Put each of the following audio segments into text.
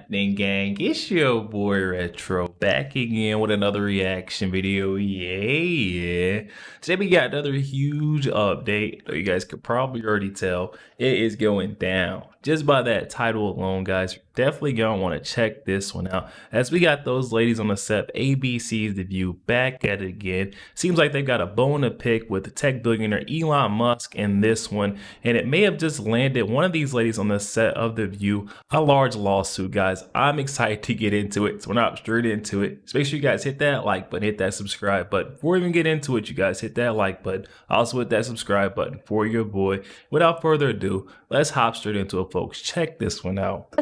happening, gang? It's your boy Retro back again with another reaction video. Yeah. Today we got another huge update. You guys could probably already tell it is going down. Just by that title alone, guys, definitely gonna want to check this one out. As we got those ladies on the set, ABC's The View, back at it again. Seems like they've got a bone to pick with the tech billionaire Elon Musk in this one, and it may have just landed one of these ladies on the set of The View a large lawsuit, guys. I'm excited to get into it, so we're not straight into it. So make sure you guys hit that like button, hit that subscribe button. Before we even get into it, you guys hit that like button, also hit that subscribe button for your boy. Without further ado, let's hop straight into it, folks. Check this one out.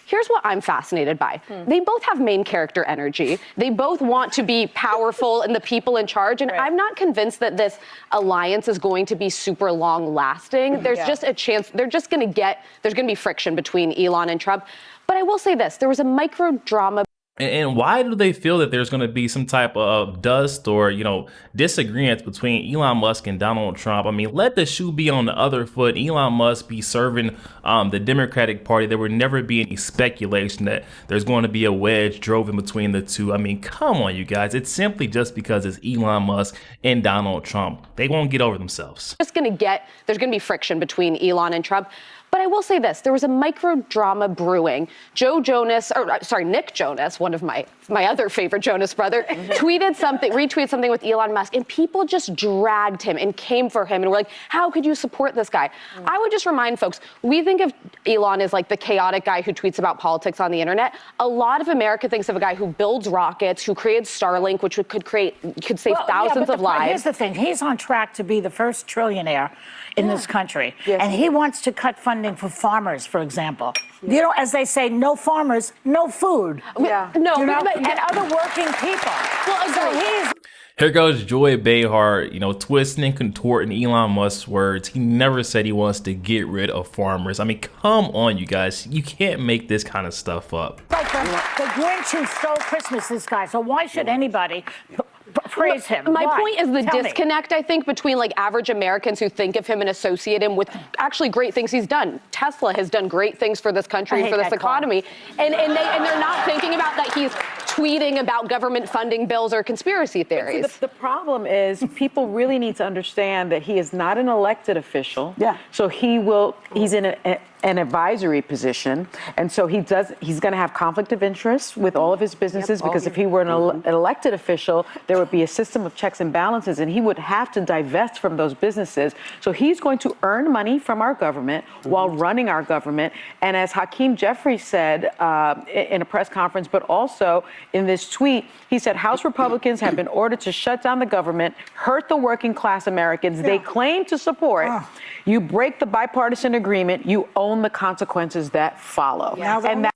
Here's what I'm fascinated by. They both have main character energy. They both want to be powerful and the people in charge. And I'm not convinced that this alliance is going to be super long lasting. There's just a chance there's going to be friction between Elon and Trump. But I will say this, there was a micro drama. And why do they feel that there's going to be some type of dust or, disagreements between Elon Musk and Donald Trump? I mean, let the shoe be on the other foot. Elon Musk be serving the Democratic Party. There would never be any speculation that there's going to be a wedge drove in between the two. I mean, come on, you guys. It's simply just because it's Elon Musk and Donald Trump. They won't get over themselves. There's going to be friction between Elon and Trump. But I will say this, there was a micro drama brewing. Nick Jonas, one of my other favorite Jonas brother, retweeted something with Elon Musk, and people just dragged him and came for him and were like, how could you support this guy? I would just remind folks, we think of Elon as like the chaotic guy who tweets about politics on the internet. A lot of America thinks of a guy who builds rockets, who created Starlink, which could save thousands of lives. Here's the thing, he's on track to be the first trillionaire in this country. And he wants to cut funding for farmers, for example. As they say, no farmers, no food. And other working people. Here goes Joy Behar, twisting and contorting Elon Musk's words. He never said he wants to get rid of farmers. I mean, come on, you guys. You can't make this kind of stuff up. Like the Grinch who stole Christmas, this guy. So why should anybody praise him? My point is the disconnect, I think, between like average Americans who think of him and associate him with actually great things he's done. Tesla has done great things for this country and for this economy. And they're not thinking about that he's tweeting about government funding bills or conspiracy theories. The problem is people really need to understand that he is not an elected official. So he's in an advisory position, and so he's going to have conflict of interest with all of his businesses, because if he were an elected official, there would be a system of checks and balances, and he would have to divest from those businesses. So he's going to earn money from our government while running our government. And as Hakeem Jeffries said in a press conference, but also in this tweet, he said House Republicans have been ordered to shut down the government, hurt the working class Americans they claim to support. You break the bipartisan agreement, you own the consequences that follow.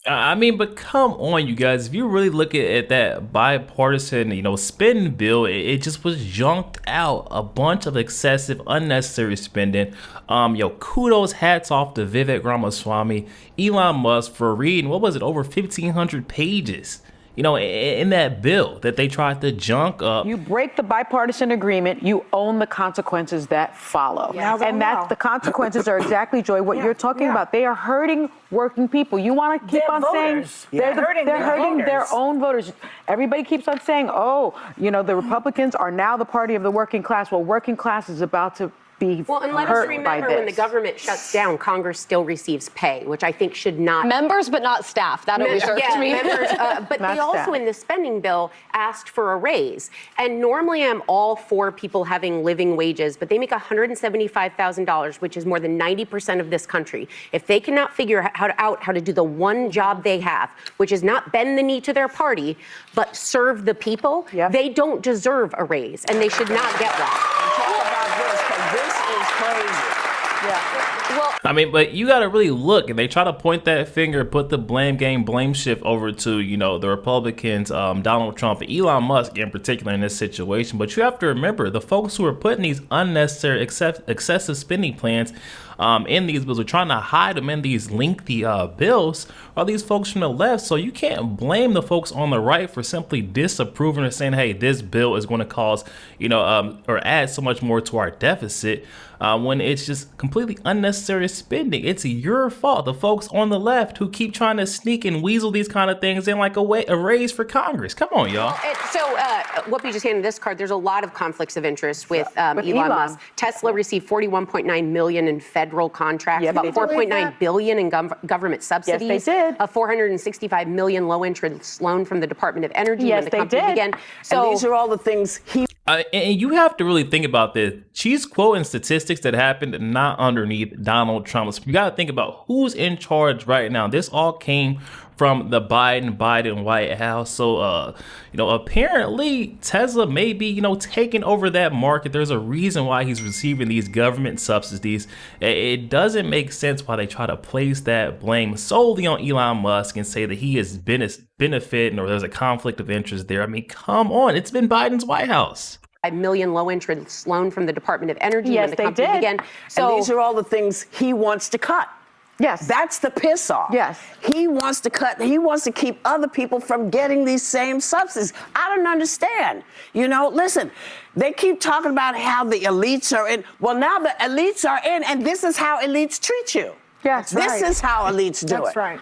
I mean, but come on, you guys. If you really look at that bipartisan, spending bill, it just was junked out. A bunch of excessive, unnecessary spending. Kudos, hats off to Vivek Ramaswamy, Elon Musk for reading, what was it, over 1,500 pages. In that bill that they tried to junk up. You break the bipartisan agreement, you own the consequences that follow. That's the consequences are exactly, Joy, what you're talking about. They are hurting working people. You want to keep on saying they're hurting their own voters. Everybody keeps on saying, the Republicans are now the party of the working class. Well, working class is about to be and let us remember, when the government shuts down, Congress still receives pay, which I think should not. Members, but not staff. That always irks me. Members, but they also, in the spending bill, asked for a raise. And normally I'm all for people having living wages, but they make $175,000, which is more than 90% of this country. If they cannot figure out how to do the one job they have, which is not bend the knee to their party, but serve the people, they don't deserve a raise, and they should not get one. This is crazy. Well, I mean, but you got to really look, and they try to point that finger, put the blame shift over to, the Republicans, Donald Trump, and Elon Musk in particular in this situation. But you have to remember, the folks who are putting these unnecessary excessive spending plans in these bills, are trying to hide them in these lengthy bills, are these folks from the left. So you can't blame the folks on the right for simply disapproving and saying, hey, this bill is going to cause, or add so much more to our deficit, when it's just completely completely unnecessary spending. It's your fault. The folks on the left who keep trying to sneak and weasel these kind of things in like a raise for Congress. Come on, y'all. What we just handed this card, there's a lot of conflicts of interest with Elon Musk. Tesla received $41.9 million in federal contracts, about $4.9 billion in government subsidies. Yes, they did. A $465 million low-interest loan from the Department of Energy when the company began. So and these are all the things he. And you have to really think about this. She's quoting statistics that happened not underneath Donald Trump. So you got to think about who's in charge right now. This all came from the Biden White House. So, apparently Tesla may be, taking over that market. There's a reason why he's receiving these government subsidies. It doesn't make sense why they try to place that blame solely on Elon Musk and say that he is benefiting or there's a conflict of interest there. I mean, come on. It's been Biden's White House. $5 million low-interest loan from the Department of Energy when the company began. So these are all the things he wants to cut. Yes. That's the piss off. Yes. He wants to cut, he wants to keep other people from getting these same subsidies. I don't understand. Listen, they keep talking about how the elites are in. Well, now the elites are in, and this is how elites treat you. Yes, This is how elites do it. That's right.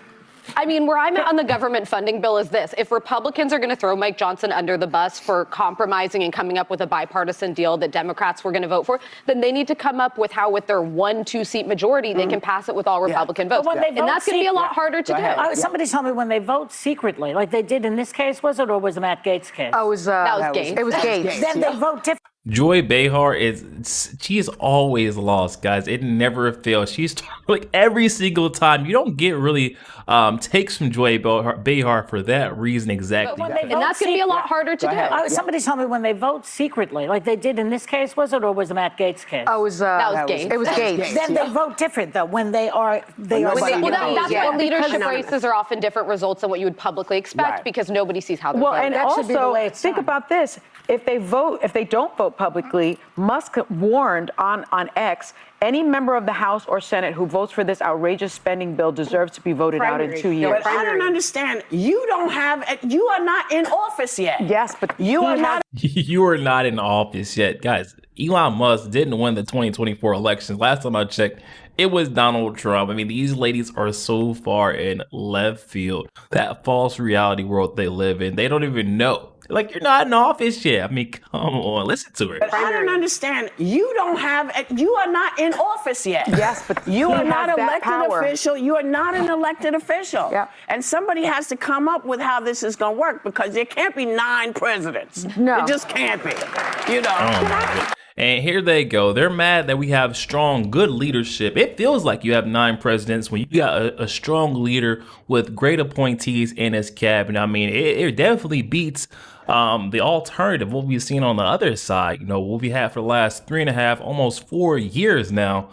I mean, where I'm at on the government funding bill is this. If Republicans are going to throw Mike Johnson under the bus for compromising and coming up with a bipartisan deal that Democrats were going to vote for, then they need to come up with how with their 1-2 seat majority, they can pass it with all Republican votes. And that's going to be a lot harder to do. Somebody told me when they vote secretly, like they did in this case, was it, or was it Matt Gaetz' case? Oh, that was Gaetz. It was Gaetz. Then they vote differently. Joy Behar she is always lost, guys. It never fails. She's like every single time. You don't get really takes from Joy Behar for that reason exactly. And that's going to be a lot harder to do. Somebody told me when they vote secretly, like they did in this case, was it, or was it Matt Gaetz' case? Oh, that was Gaetz. It was Gaetz. Then they vote different though when they are. That's what leadership races are often different results than what you would publicly expect because nobody sees how they're voting. And also think about this: if they don't vote publicly, Musk warned on X, any member of the House or Senate who votes for this outrageous spending bill deserves to be voted out in 2 years. But I don't understand. You are not in office yet. Yes, but you are not. You are not in office yet, guys. Elon Musk didn't win the 2024 elections. Last time I checked, it was Donald Trump. I mean, these ladies are so far in left field. That false reality world they live in, they don't even know. Like, you're not in office yet. I mean, come on, listen to her. But I don't understand. You are not in office yet. Yes, but you are not elected power. official. You are not an elected official. Yeah. And somebody has to come up with how this is going to work because there can't be 9 presidents. No. It just can't be. Oh my God. And here they go. They're mad that we have strong, good leadership. It feels like you have 9 presidents when you got a strong leader with great appointees in his cabinet. I mean, it definitely beats the alternative, what we've seen on the other side, what we had for the last 3.5, almost 4 years now.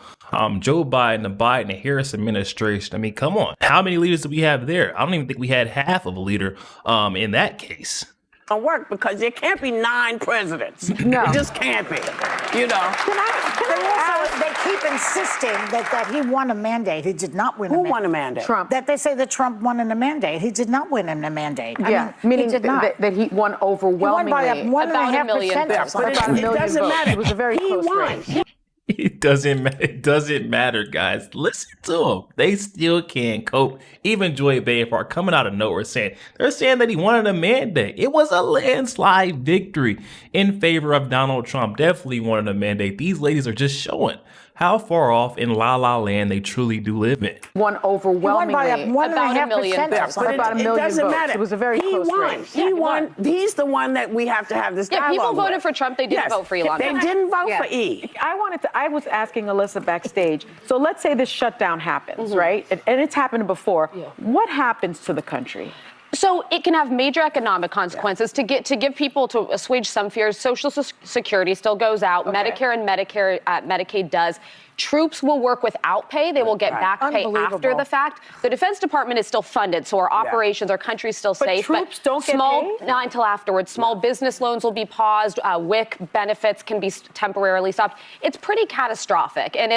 Joe Biden, the Biden and Harris administration. I mean, come on. How many leaders do we have there? I don't even think we had half of a leader in that case. Work because there can't be 9 presidents. No. It just can't be. They keep insisting that he won a mandate. He did not win a mandate. Who won a mandate? Trump. That they say that Trump won in a mandate. He did not win in a mandate. Meaning he did not. That he won overwhelmingly. He won by about 1.5 million votes. But it doesn't matter. It was a very close race. It doesn't matter, guys. Listen to them. They still can't cope. Even Joy Behar coming out of nowhere they're saying that he wanted a mandate. It was a landslide victory in favor of Donald Trump. Definitely wanted a mandate. These ladies are just showing how far off in La La Land they truly do live in. Won overwhelmingly. He won by about 1 million votes. But about a million it doesn't votes. matter. It was a very close race. He won. He's the one that we have to have this dialogue people voted with. for Trump. They didn't vote for Elon. They didn't vote for E. I was asking Alyssa backstage. So let's say this shutdown happens, right? And it's happened before. Yeah. What happens to the country? So it can have major economic consequences. To give people to assuage some fears. Social Security still goes out. Okay. Medicare and Medicaid does. Troops will work without pay. They will get back pay after the fact. The Defense Department is still funded, so our operations, our country's still safe. Troops don't get paid? paid? Not until afterwards. Small business loans will be paused. WIC benefits can be temporarily stopped. It's pretty catastrophic. And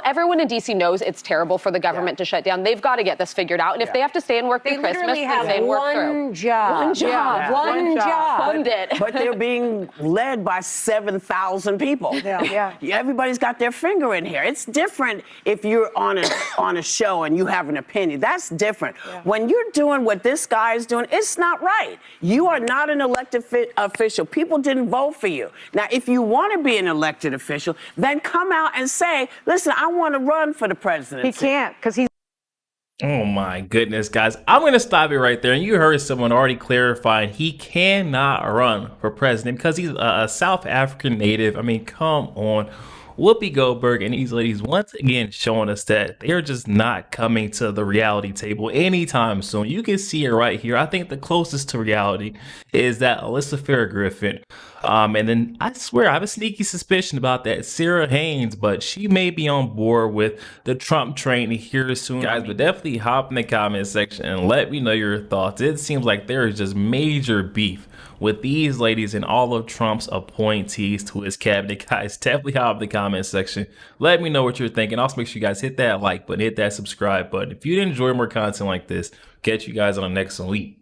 everyone in D.C. knows it's terrible for the government to shut down. They've got to get this figured out. And if they have to stay and work through Christmas, literally have they'd work through. One job. One job. Yeah. One job. Fund it. But they're being led by 7,000 people. Yeah. Everybody's got their finger in here. It's different if you're on a show and you have an opinion. That's different. When you're doing what this guy is doing, it's not right. You are not an elected official. People didn't vote for you. Now, if you want to be an elected official, then come out and say, listen, I want to run for the presidency. He can't because he's. Oh my goodness, guys. I'm going to stop it right there. And you heard someone already clarifying he cannot run for president because he's a South African native. I mean, come on. Whoopi Goldberg and these ladies once again showing us that they're just not coming to the reality table anytime soon. You can see it right here. I think the closest to reality is that Alyssa Fair-Griffin. And then I swear I have a sneaky suspicion about that Sarah Haynes, but she may be on board with the Trump train here soon. Guys, but definitely hop in the comment section and let me know your thoughts. It seems like there is just major beef with these ladies and all of Trump's appointees to his cabinet. Guys, definitely hop in the comment section. Let me know what you're thinking. Also, make sure you guys hit that like button, hit that subscribe button. If you enjoy more content like this, catch you guys on the next week.